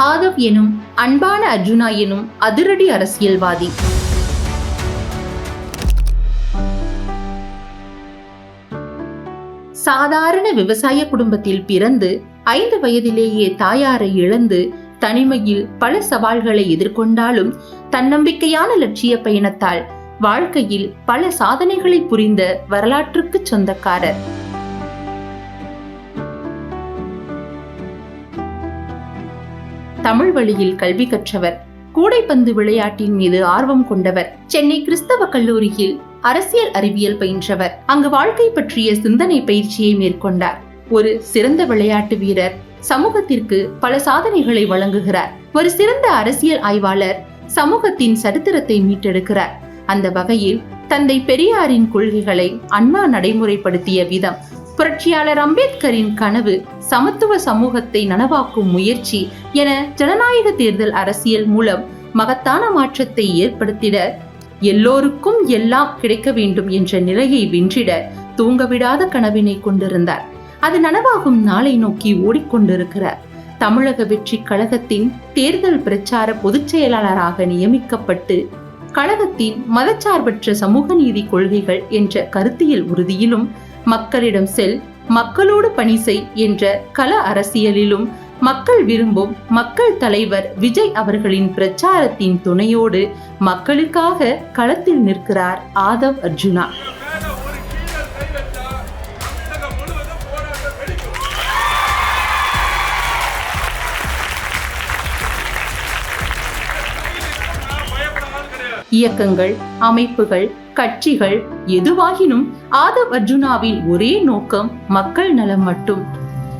ஆதவ் எனும் அன்பான அர்ஜுனா எனும் அதிரடி அரசியல்வாதி. சாதாரண விவசாய குடும்பத்தில் பிறந்து 5 வயதிலேயே தாயாரை இழந்து தனிமையில் பல சவால்களை எதிர்கொண்டாலும் தன்னம்பிக்கையான லட்சிய பயணத்தால் வாழ்க்கையில் பல சாதனைகளை புரிந்த வரலாற்றுக்கு சொந்தக்காரர். தமிழ் வழியில் கல்வி கற்றவர். கூடைப்பந்து விளையாட்டின் மீது ஆர்வம் கொண்டவர். சென்னை கிறிஸ்தவ கல்லூரியில் அரசியல் அறிவியல் பயின்றவர். அங்கு வாழ்க்கை பற்றிய சிந்தனை பயிற்சியை மேற்கொண்டார். ஒரு சிறந்த விளையாட்டு வீரர். சமூகத்திற்கு பல சாதனைகளை வழங்குகிறார். ஒரு சிறந்த அரசியல் ஆய்வாளர். சமூகத்தின் சரித்திரத்தை மீட்டெடுக்கிறார். அந்த வகையில் தந்தை பெரியாரின் கொள்கைகளை அண்ணா நடைமுறைப்படுத்திய விதம், புரட்சியாளர் அம்பேத்கரின் கனவு, சமத்துவ சமூகத்தை நனவாக்கும் முயற்சி என ஜனநாயக தேர்தல் அரசியல் மூலம் மகத்தான மாற்றத்தை ஏற்படுத்திட, எல்லோருக்கும் எல்லாம் கிடைக்க வேண்டும் என்ற நிலையை வென்றிட தூங்கவிடாத கனவினை கொண்டிருந்தார். அது நனவாகும் நாளை நோக்கி ஓடிக்கொண்டிருக்கிறார். தமிழக வெற்றி கழகத்தின் தேர்தல் பிரச்சார பொதுச் செயலாளராக நியமிக்கப்பட்டு கழகத்தின் மதச்சார்பற்ற சமூக நீதி கொள்கைகள் என்ற கருத்தியல் உறுதியிலும், மக்களிடம் செல், மக்களோடு பணி செய் என்ற கள அரசியலிலும் மக்கள் விரும்பும் மக்கள் தலைவர் விஜய் அவர்களின் பிரச்சாரத்தின் துணையோடு மக்களுக்காக களத்தில் நிற்கிறார் ஆதவ் அர்ஜுனா. இயக்கங்கள், அமைப்புகள், கட்சிகள் எதுவாகினும் ஆதவ் அர்ஜுனாவின் ஒரே நோக்கம் மக்கள் நலம் மட்டும்.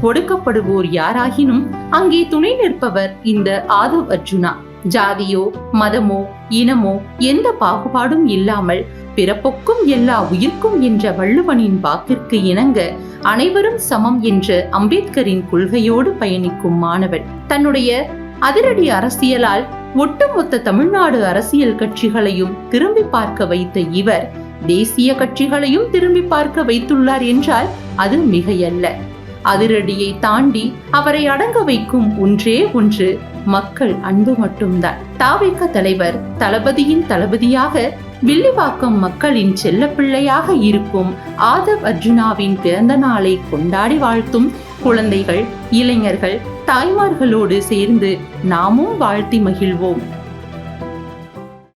ஒடுக்கப்படுவோர் யாராகினும் அங்கே துணை நிற்பவர் இந்த ஆதவ் அர்ஜுனா. ஜாதியோ மதமோ இனமோ எந்த பாகுபாடும் இல்லாமல் பிறப்புக்கும் எல்லா உயிர்க்கும் என்ற வள்ளுவனின் வாக்கிற்கு இணங்க அனைவரும் சமம் என்ற அம்பேத்கரின் கொள்கையோடு பயணிக்கும் மாணவன். தன்னுடைய அதிரடி அரசியலால் ஒட்டுமொத்த தமிழ்நாடு அரசியல் கட்சிகளையும் திரும்பி பார்க்க வைத்த இவர் தேசிய கட்சிகளையும் திரும்பி பார்க்க வைத்துள்ளார் என்றால் அது மிகையல்ல. அதிரடியை தாண்டி அவரை அடங்க வைக்கும் ஒன்றே ஒன்று மக்கள் அன்பு மட்டும்தான். தாவேக தலைவர் தளபதியின் தளபதியாக வில்லிவாக்கம் மக்களின் செல்ல பிள்ளையாக இருக்கும் ஆதவ் அர்ஜுனாவின் பிறந்த நாளை கொண்டாடி வாழ்த்தும் குழந்தைகள், இளைஞர்கள், தாய்மார்களோடு சேர்ந்து நாமும் வாழ்த்தி மகிழ்வோம்.